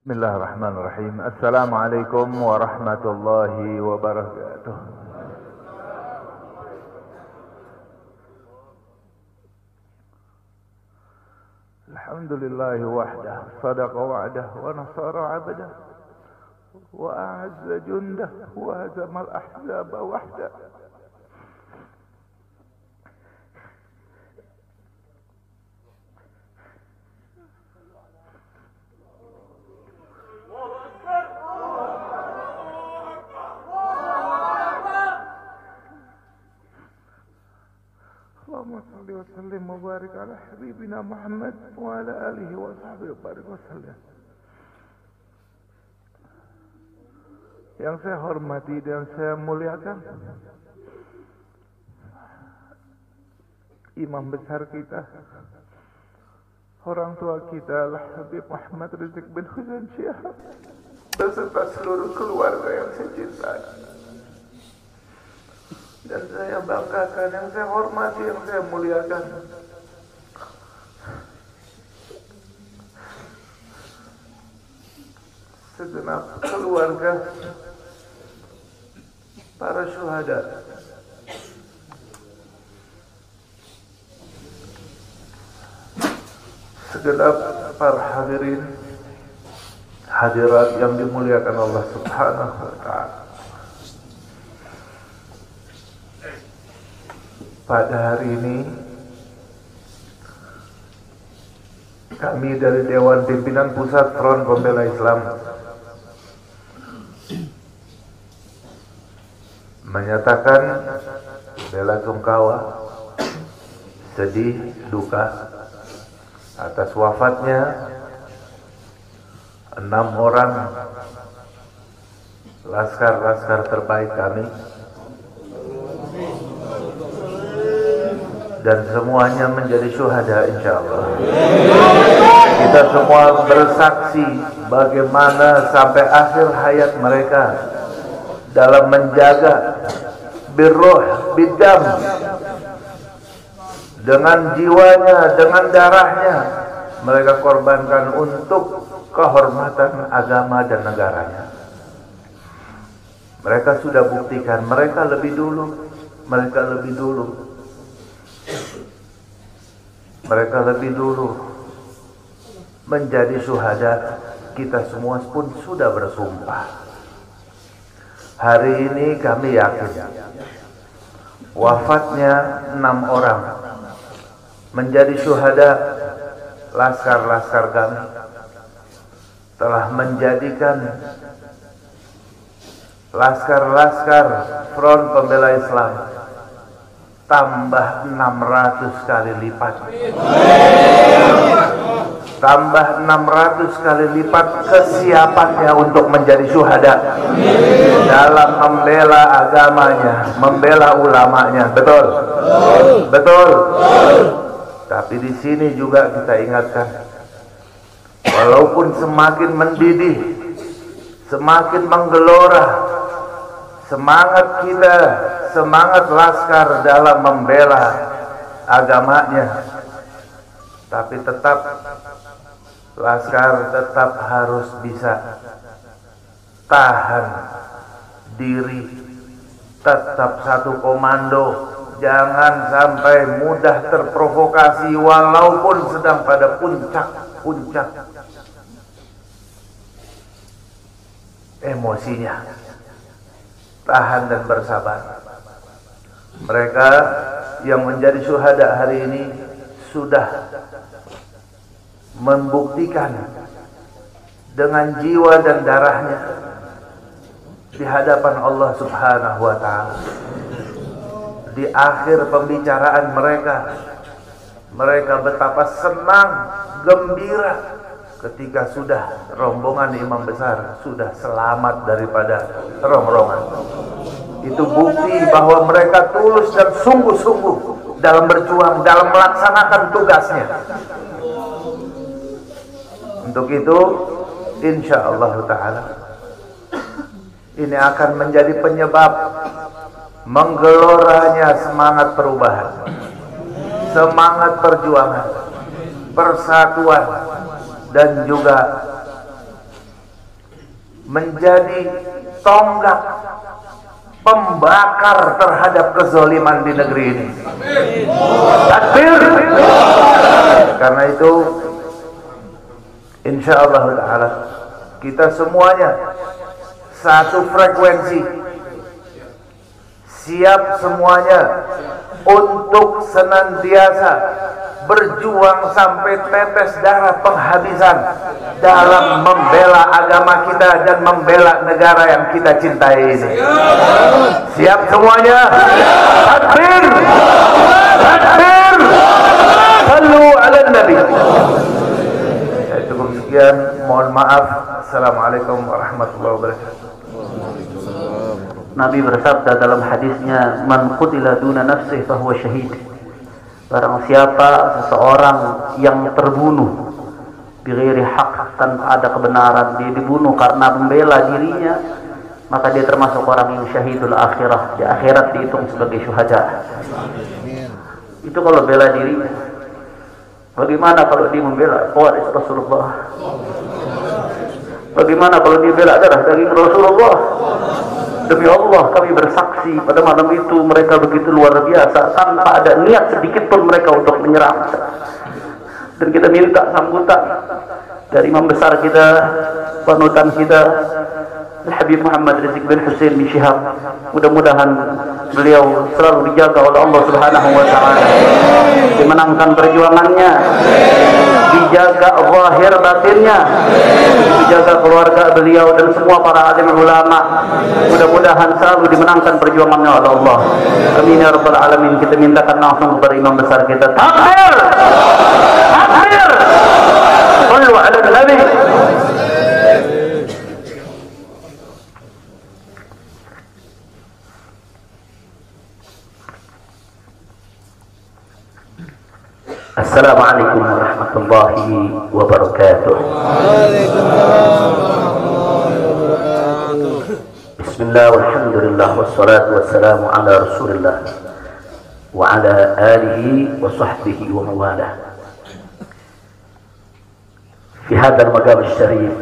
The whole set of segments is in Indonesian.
Bismillahirrahmanirrahim. Assalamualaikum warahmatullahi wabarakatuh. Alhamdulillahi wahdah, sadaqa wa'dah, wa nasara 'abdah, wa a'azza jundah, wa hazamal ahzaba wahdah. Allahumma salli wa sallim wa barik ala habibina Muhammad wa ala alihi wa sahbihi wa barik wa sallam. Yang saya hormati dan saya muliakan imam besar kita, orang tua kita Al-Habib Muhammad Rizik bin Husain Syihab beserta seluruh keluarga yang saya cintai dan saya banggakan, yang saya hormati, yang saya muliakan, segenap keluarga para syuhada, segenap para hadirin hadirat yang dimuliakan Allah Subhanahu wa ta'ala. Pada hari ini kami dari Dewan Pimpinan Pusat Front Pembela Islam menyatakan bela sungkawa, sedih, duka atas wafatnya 6 orang laskar-laskar terbaik kami, dan semuanya menjadi syuhada insyaallah. Kita semua bersaksi bagaimana sampai akhir hayat mereka dalam menjaga birruh bidam, dengan jiwanya, dengan darahnya mereka korbankan untuk kehormatan agama dan negaranya. Mereka sudah buktikan, mereka lebih dulu menjadi syuhada. Kita semua pun sudah bersumpah. Hari ini kami yakin wafatnya 6 orang menjadi syuhada laskar-laskar kami telah menjadikan laskar-laskar Front Pembela Islam tambah 600 kali lipat. Tambah 600 kali lipat kesiapannya untuk menjadi syuhada dalam membela agamanya, membela ulamanya. Betul? Betul. Tapi di sini juga kita ingatkan, walaupun semakin mendidih, semakin menggelora semangat kita, semangat laskar dalam membela agamanya, tapi tetap laskar tetap harus bisa tahan diri, tetap satu komando, jangan sampai mudah terprovokasi walaupun sedang pada puncak emosinya. Tahan dan bersabar. Mereka yang menjadi syuhada hari ini sudah membuktikan dengan jiwa dan darahnya di hadapan Allah Subhanahu wa ta'ala. Di akhir pembicaraan mereka betapa senang, gembira ketika sudah rombongan imam besar sudah selamat daripada rongrongan. Itu bukti bahwa mereka tulus dan sungguh-sungguh dalam berjuang, dalam melaksanakan tugasnya. Untuk itu insyaallah ta'ala ini akan menjadi penyebab menggeloranya semangat perubahan, semangat perjuangan, persatuan, dan juga menjadi tonggak pembakar terhadap kezaliman di negeri ini. Takbir. Karena itu insyaallah taala kita semuanya satu frekuensi, siap semuanya untuk senantiasa berjuang sampai tetes darah penghabisan dalam membela agama kita dan membela negara yang kita cintai ini. Siap semuanya? Takbir! Takbir! Sallu ala Nabi. Cukup sekian, mohon maaf. Assalamualaikum warahmatullahi wabarakatuh. Nabi bersabda dalam hadisnya, "Man qutila duna nafsihi fahuwa syahid." Barang siapa seseorang yang terbunuh bighairi haq, tanpa ada kebenaran, dia dibunuh karena membela dirinya, maka dia termasuk orang yang syahidul akhirah. Di akhirat dihitung sebagai syuhada. Itu kalau bela dirinya. Bagaimana kalau dia membela waris Rasulullah? Bagaimana kalau dia bela darah daging Rasulullah? Demi Allah kami bersaksi pada malam itu mereka begitu luar biasa, tanpa ada niat sedikit pun mereka untuk menyerang. Dan kita minta sambutan dari imam besar kita, panutan kita, Habib Muhammad Rizik bin Hussein bin Syihab. Mudah-mudahan beliau selalu dijaga oleh Allah Subhanahu wa taala, dimenangkan perjuangannya, dijaga zahir batinnya, dijaga keluarga beliau dan semua para alim ulama. Mudah-mudahan selalu dimenangkan perjuangannya oleh Allah. Amin ya rabbal alamin. Kita mintakan langsung kepada imam besar kita. Takbir! Takbir! Sallu ala Nabi. Assalamualaikum warahmatullahi wabarakatuh. Bismillah walhamdulillah wassalatu wassalamu ala rasulillah wa ala alihi wa sahbihi wa mawalah. Fi hadzal maqam asy-syarif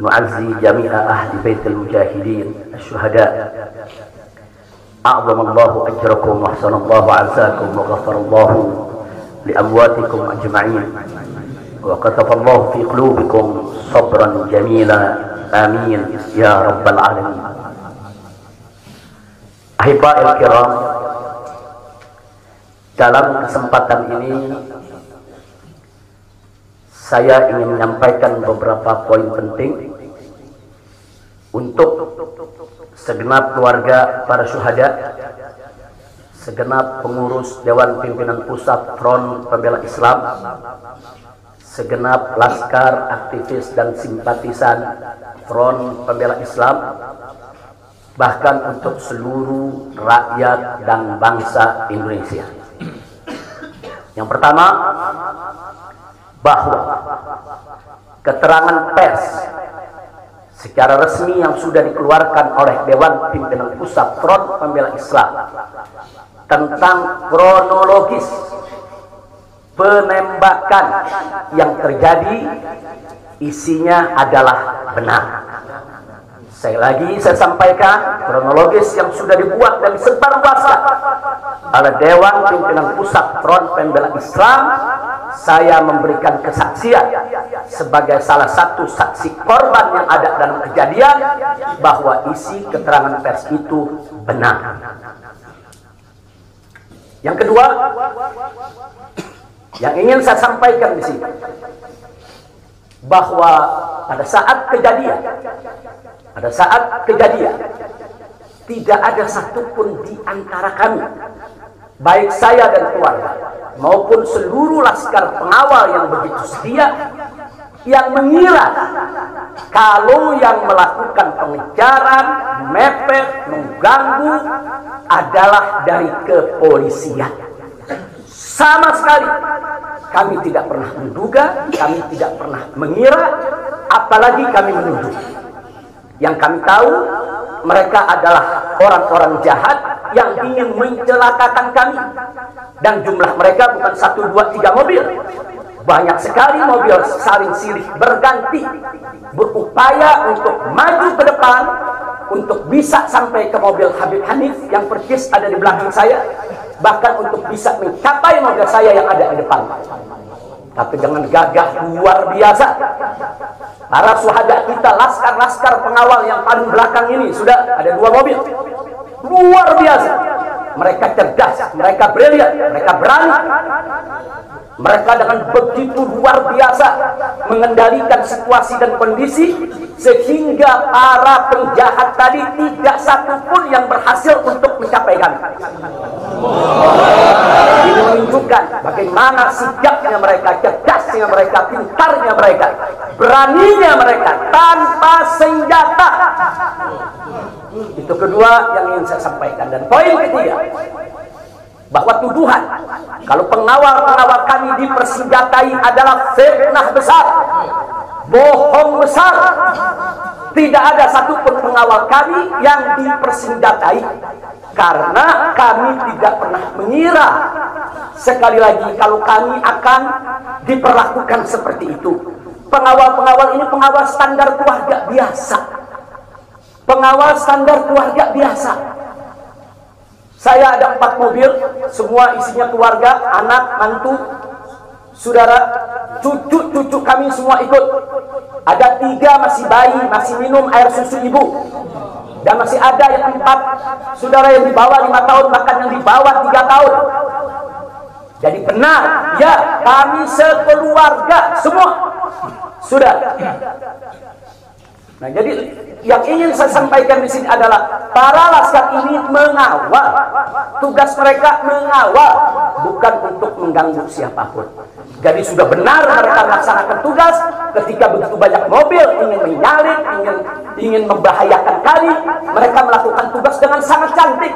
nu'azzi jami'a ahli baitil mujahidin asy-syuhada. أعظم الله أجركم وأحسن الله عزاكم وغفر الله لأمواتكم أجمعين وكتب الله في قلوبكم صبرا جميلا آمين يا رب العالمين. Ahiba'il kiram, dalam kesempatan ini saya ingin menyampaikan beberapa poin penting untuk segenap keluarga para syuhada, segenap pengurus Dewan Pimpinan Pusat Front Pembela Islam, segenap laskar, aktivis dan simpatisan Front Pembela Islam, bahkan untuk seluruh rakyat dan bangsa Indonesia. Yang pertama, bahwa keterangan pers secara resmi yang sudah dikeluarkan oleh Dewan Pimpinan Pusat Front Pembela Islam tentang kronologis penembakan yang terjadi isinya adalah benar. Saya sampaikan kronologis yang sudah dibuat dan disebarluaskan oleh Dewan Pimpinan Pusat Front Pembela Islam. Saya memberikan kesaksian sebagai salah satu saksi korban yang ada dalam kejadian bahwa isi keterangan pers itu benar. Yang kedua, yang ingin saya sampaikan di sini, bahwa pada saat kejadian tidak ada satupun di antara kami, baik saya dan keluarga maupun seluruh laskar pengawal yang begitu setia, yang mengira kalau yang melakukan pengejaran, mepet, mengganggu adalah dari kepolisian. Sama sekali kami tidak pernah menduga, kami tidak pernah mengira, apalagi kami menuduh. Yang kami tahu, mereka adalah orang-orang jahat yang ingin mencelakakan kami. Dan jumlah mereka bukan 1, 2, 3 mobil. Banyak sekali mobil saling silih berganti berupaya untuk maju ke depan untuk bisa sampai ke mobil Habib Hanif yang persis ada di belakang saya, bahkan untuk bisa mencapai mobil saya yang ada di depan. Tapi dengan gagah luar biasa, para syuhada kita, laskar-laskar pengawal yang paling belakang ini, sudah ada 2 mobil, luar biasa. Mereka cerdas, mereka brilian, mereka berani. Mereka dengan begitu luar biasa mengendalikan situasi dan kondisi, sehingga para penjahat tadi tidak satupun yang berhasil untuk mencapai kami. Ini menunjukkan bagaimana sigapnya mereka, cerdasnya mereka, pintarnya mereka, beraninya mereka tanpa senjata. Itu kedua yang ingin saya sampaikan. Dan poin ketiga, bahwa tuduhan kalau pengawal-pengawal kami dipersenjatai adalah fitnah besar, bohong besar. Tidak ada satupun pengawal kami yang dipersenjatai, karena kami tidak pernah mengira, sekali lagi, kalau kami akan diperlakukan seperti itu. Pengawal-pengawal ini pengawal standar keluarga biasa, pengawal standar keluarga biasa. Saya ada 4 mobil, semua isinya keluarga, anak, mantu, saudara, cucu-cucu kami semua ikut. Ada 3 masih bayi, masih minum air susu ibu. Dan masih ada yang 4 saudara yang di bawah 5 tahun, bahkan yang di bawah 3 tahun. Jadi benar, ya, kami sekeluarga semua. Sudah. Nah, jadi yang ingin saya sampaikan di sini adalah para laskar ini mengawal. Tugas mereka mengawal, bukan untuk mengganggu siapapun. Jadi sudah benar mereka melaksanakan tugas. Ketika begitu banyak mobil ingin menyalip, ingin membahayakan kami, mereka melakukan tugas dengan sangat cantik.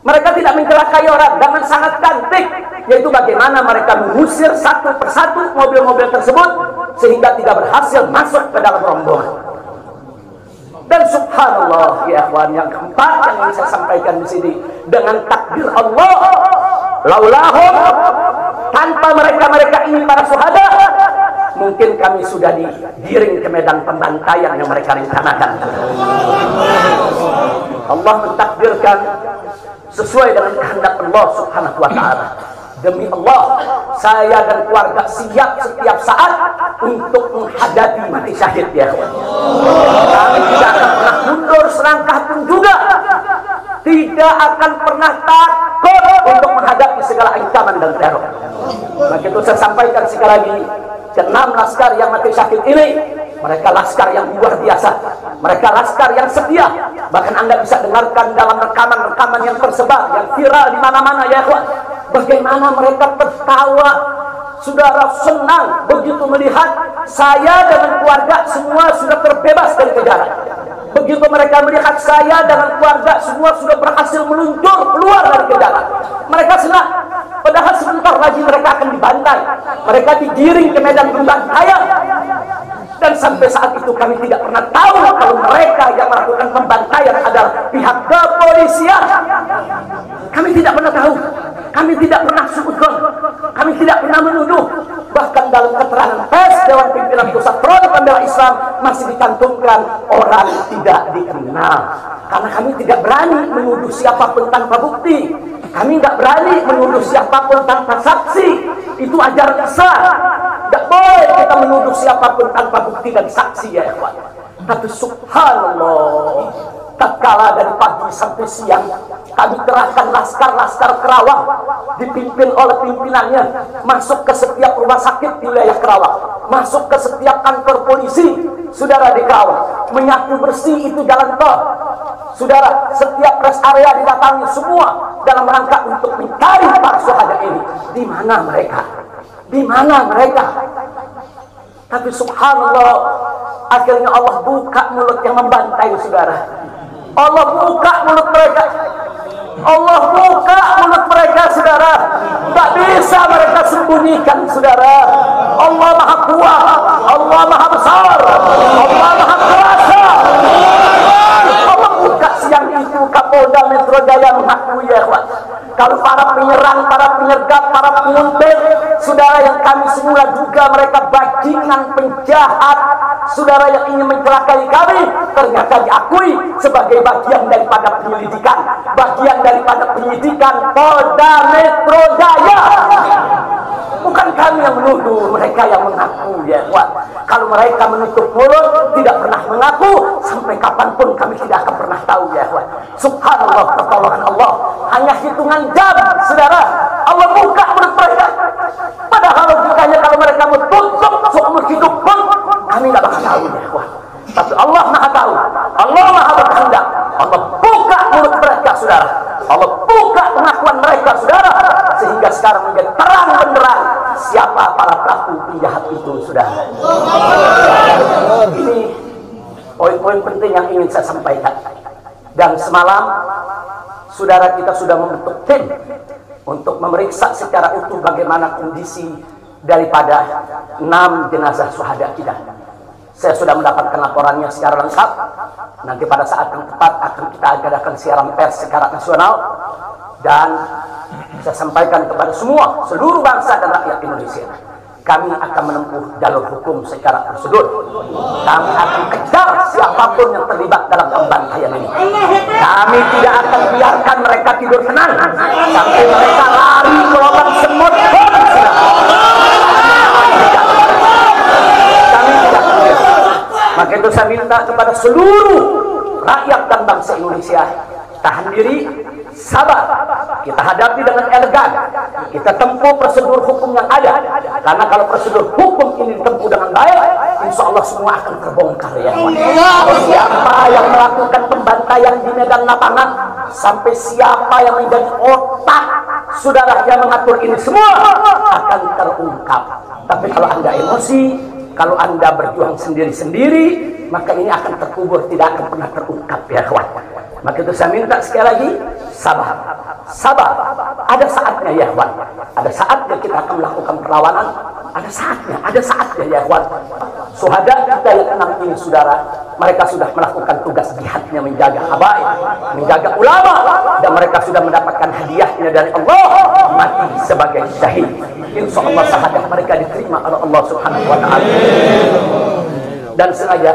Mereka tidak mencelakai orang, dengan sangat cantik, yaitu bagaimana mereka mengusir satu persatu mobil-mobil tersebut sehingga tidak berhasil masuk ke dalam rombongan. Dan subhanallah, ya ikhwan, yang keempat yang ingin saya sampaikan di sini, dengan takdir Allah, laulahum, tanpa mereka ini para syuhada, mungkin kami sudah digiring ke medan pembantaian yang mereka rencanakan. Allah mentakdirkan sesuai dengan kehendak Allah subhanahu wa ta'ala. Demi Allah, saya dan keluarga siap setiap saat untuk menghadapi mati syahid, ya. Kami tidak akan pernah mundur selangkah pun juga. Tidak akan pernah takut untuk menghadapi segala ancaman dan teror. Maka itu saya sampaikan sekali lagi, 6 laskar yang mati syahid ini, mereka laskar yang luar biasa. Mereka laskar yang setia. Bahkan Anda bisa dengarkan dalam rekaman-rekaman yang tersebar, yang viral di mana-mana, ya ikhwan. Bagaimana mereka tertawa, saudara, senang begitu melihat saya dengan keluarga semua sudah terbebas dari kejaran. Begitu mereka melihat saya dengan keluarga semua sudah berhasil meluncur keluar dari kejaran, mereka senang. Padahal sebentar lagi mereka akan dibantai, mereka digiring ke medan pembantaian. Dan sampai saat itu kami tidak pernah tahu kalau mereka yang melakukan pembantaian adalah pihak kepolisian. Kami tidak pernah tahu, kami tidak pernah suudzon, kami tidak pernah menuduh. Bahkan dalam keterangan pers Dewan Pimpinan Pusat Front Pembela Islam masih dicantumkan orang tidak dikenal. Karena kami tidak berani menuduh siapapun tanpa bukti. Kami tidak berani menuduh siapapun tanpa saksi. Itu ajaran Islam. Tidak boleh kita menuduh siapapun tanpa bukti dan saksi, ya ikhwan. Tapi subhanallah, tatkala dari pagi sampai siang kami kerahkan laskar-laskar Kerawang dipimpin oleh pimpinannya masuk ke setiap rumah sakit di wilayah Kerawang, masuk ke setiap kantor polisi, saudara, di Kerawang, menyapu bersih itu jalan tol, saudara, setiap rest area didatangi semua dalam rangka untuk mencari para syuhada ini. Di mana mereka? Di mana mereka? Tapi subhanallah, akhirnya Allah buka mulut yang membantai, saudara. Allah buka mulut mereka. Allah buka mulut mereka, saudara. Tak bisa mereka sembunyikan, saudara. Allah Maha Kuat, Allah Maha Besar, Allah Maha Kuasa. Allah buka siang itu. Kapolda Metro Jaya mengakui, ya, kalau para menyerang para penyergap, para penguntit, saudara yang kami semula duga mereka bajingan penjahat, saudara yang ingin mencelakai kami, ternyata diakui sebagai bagian daripada penyelidikan, bagian daripada penyidikan Polda Metro Jaya. Bukan kami yang menuduh, mereka yang mengaku, ya Ikhwan. Kalau mereka menutup mulut, tidak pernah mengaku, sampai kapanpun kami tidak akan pernah tahu, ya Ikhwan. Subhanallah, pertolongan Allah hanya hitungan jam, saudara. Allah buka mulut mereka. Padahal logikanya kalau mereka mau tutup seumur hidup pun, kami tidak bakal tahu, ya Ikhwan. Tapi Allah Maha tahu, Allah Maha berkehendak. Allah buka mulut mereka, saudara. Allah buka pengakuan mereka, saudara, sehingga sekarang menjadi terang benderang siapa para pelaku penjahat itu, saudara. Ini poin-poin penting yang ingin saya sampaikan. Dan semalam saudara kita sudah membentuk tim untuk memeriksa secara utuh bagaimana kondisi daripada 6 jenazah syuhada kita. Saya sudah mendapatkan laporannya secara lengkap. Nanti pada saat yang tepat akan kita adakan siaran pers secara nasional, dan saya sampaikan kepada semua, seluruh bangsa dan rakyat Indonesia, kami akan menempuh jalur hukum secara prosedur. Kami akan kejar siapapun yang terlibat dalam pembantaian ini. Kami tidak akan biarkan mereka tidur tenang sampai mereka lari ke lubang semut. Maka itu saya minta kepada seluruh rakyat dan bangsa Indonesia, tahan diri, sabar. Kita hadapi dengan elegan. Kita tempuh prosedur hukum yang ada. Karena kalau prosedur hukum ini ditempuh dengan baik, insya Allah semua akan terbongkar, ya. Siapa yang melakukan pembantaian di medan lapangan, sampai siapa yang menjadi otak saudara yang mengatur ini semua akan terungkap. Tapi kalau Anda emosi, kalau Anda berjuang sendiri-sendiri, maka ini akan terkubur, tidak akan pernah terungkap, ya kawan. Maka itu saya minta sekali lagi, sabar. Sabar. Ada saatnya, ya kawan. Ada saatnya kita akan melakukan perlawanan. Ada saatnya, ya kawan. Syuhada kita yang 6 ini, saudara, mereka sudah melakukan tugas jihadnya, menjaga habaib, menjaga ulama, dan mereka sudah mendapatkan hadiahnya dari Allah, mati sebagai syahid. Insya Allah syahadat mereka diterima oleh Allah Subhanahu wa Ta'ala. Dan sengaja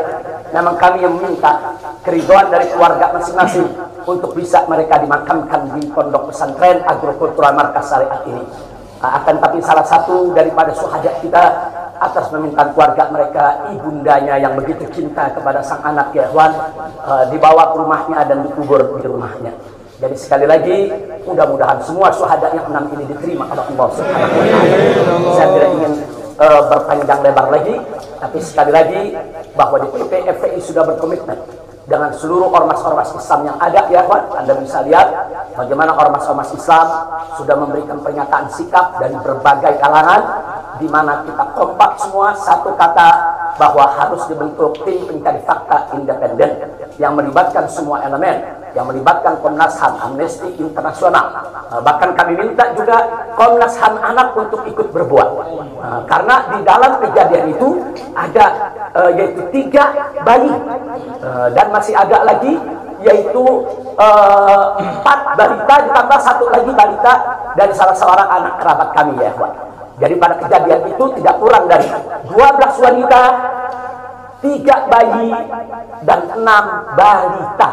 memang kami yang meminta keridhaan dari keluarga masing-masing untuk bisa mereka dimakamkan di pondok pesantren Agrokultural Markas Syariat ini. Akan tapi salah satu daripada syuhada kita, atas permintaan keluarga mereka, ibundanya yang begitu cinta kepada sang anak, ya Ikhwan, dibawa ke rumahnya dan dikubur di rumahnya. Jadi sekali lagi, mudah-mudahan semua syuhada yang 6 ini diterima oleh Allah Subhanahu wa Ta'ala. Saya tidak ingin berpanjang lebar lagi, tapi sekali lagi bahwa DPP FPI sudah berkomitmen dengan seluruh ormas-ormas Islam yang ada, ya kawan. Anda bisa lihat bagaimana ormas-ormas Islam sudah memberikan pernyataan sikap dari berbagai kalangan, di mana kita kompak semua satu kata bahwa harus dibentuk tim pencari fakta independen yang melibatkan semua elemen, yang melibatkan Komnas HAM, Amnesty Internasional. Bahkan kami minta juga Komnas HAM anak untuk ikut berbuat, karena di dalam kejadian itu ada yaitu 3 bayi, dan masih ada lagi yaitu 4 balita ditambah 1 lagi balita dari salah seorang anak kerabat kami, ya Ikhwan. Jadi pada kejadian itu tidak kurang dari 12 wanita, 3 bayi, dan 6 balita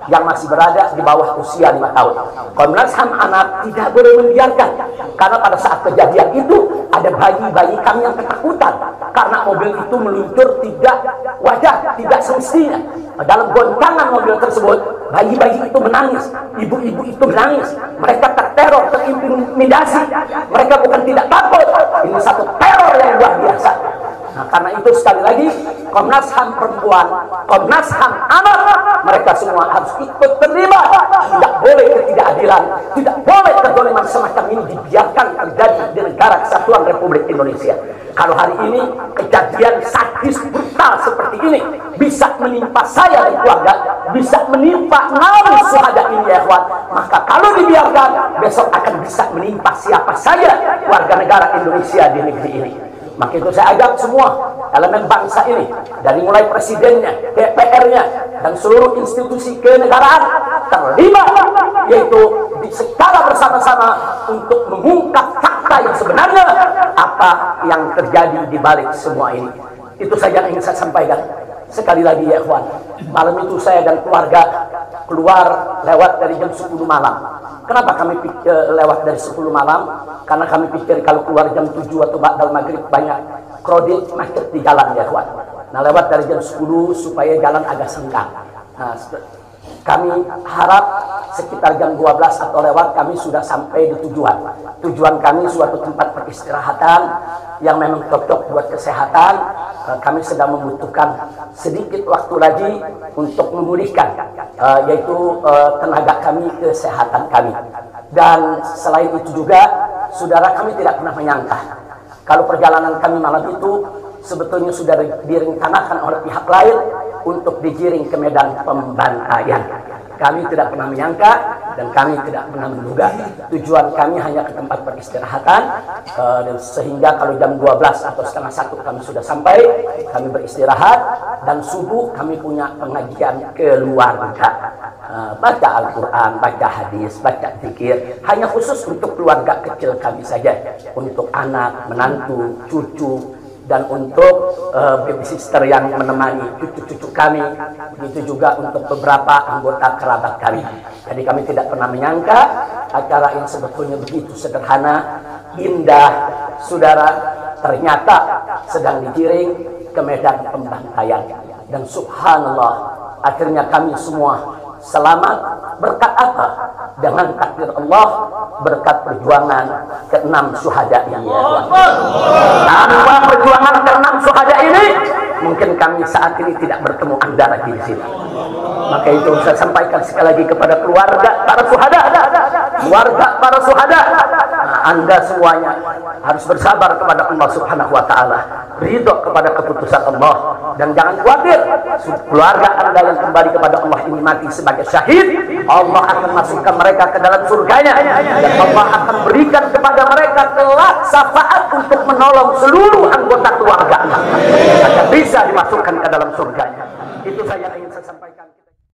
yang masih berada di bawah usia 5 tahun. Komnas HAM anak tidak boleh membiarkan, karena pada saat kejadian itu ada bayi-bayi kami yang ketakutan karena mobil itu meluncur tidak wajar, tidak semestinya. Dalam goncangan mobil tersebut, bayi-bayi itu menangis, ibu-ibu itu menangis, mereka terteror, terintimidasi. Mereka bukan tidak takut, ini satu teror yang luar biasa. Nah, karena itu sekali lagi Komnas HAM perempuan, Komnas HAM anak, mereka semua harus ikut terlibat. Tidak boleh ketidakadilan, tidak boleh kezaliman semacam ini dibiarkan terjadi di negara kesatuan Republik Indonesia. Kalau hari ini kejadian sadis brutal seperti ini bisa menimpa saya dan keluarga, bisa menimpa 6 syuhada ini, ya ikhwan, maka kalau dibiarkan besok akan bisa menimpa siapa saja warga negara Indonesia di negeri ini. Maka itu saya ajak semua elemen bangsa ini, dari mulai presidennya, DPR-nya, dan seluruh institusi kenegaraan terlibat, yaitu secara bersama-sama untuk mengungkap fakta yang sebenarnya apa yang terjadi di balik semua ini. Itu saja yang ingin saya sampaikan. Sekali lagi ya ikhwan, malam itu saya dan keluarga keluar lewat dari jam 10 malam. Kenapa kami lewat dari 10 malam? Karena kami pikir kalau keluar jam 7 atau ba'dal maghrib banyak krodit macet di jalan ya ikhwan. Nah, lewat dari jam 10 supaya jalan agak senggang. Nah, kami harap sekitar jam 12 atau lewat kami sudah sampai di tujuan. Tujuan kami suatu tempat peristirahatan yang memang cocok buat kesehatan. Kami sedang membutuhkan sedikit waktu lagi untuk memulihkan yaitu tenaga kami, kesehatan kami. Dan selain itu juga, saudara, kami tidak pernah menyangka kalau perjalanan kami malam itu sebetulnya sudah direncanakan oleh pihak lain untuk digiring ke medan pembantaian. Kami tidak pernah menyangka dan kami tidak pernah menduga. Tujuan kami hanya ke tempat peristirahatan, dan sehingga kalau jam 12 atau setengah 1 kami sudah sampai, kami beristirahat, dan subuh kami punya pengajian keluarga. Baca Al-Quran, baca hadis, baca zikir, hanya khusus untuk keluarga kecil kami saja, untuk anak, menantu, cucu, dan untuk babysitter yang menemani cucu-cucu kami, begitu juga untuk beberapa anggota kerabat kami. Jadi kami tidak pernah menyangka acara yang sebetulnya begitu sederhana, indah, saudara, ternyata sedang digiring ke medan pembantaian. Dan subhanallah, akhirnya kami semua selamat. Berkat apa? Dengan takdir Allah, berkat perjuangan ke-6 syuhada ini. Tanpa perjuangan ke-6 syuhada ini, mungkin kami saat ini tidak bertemu Anda lagi di sini. Maka itu saya sampaikan sekali lagi kepada keluarga para syuhada, keluarga para syuhada, Anda semuanya harus bersabar kepada Allah Subhanahu wa taala, ridho kepada keputusan Allah, dan jangan khawatir, keluarga Anda yang kembali kepada Allah ini mati sebagai syahid, Allah akan masukkan mereka ke dalam surganya, dan Allah akan berikan kepada mereka kelak syafaat untuk menolong seluruh anggota keluarga agar bisa dimasukkan ke dalam surganya. Itu saja yang ingin saya sampaikan.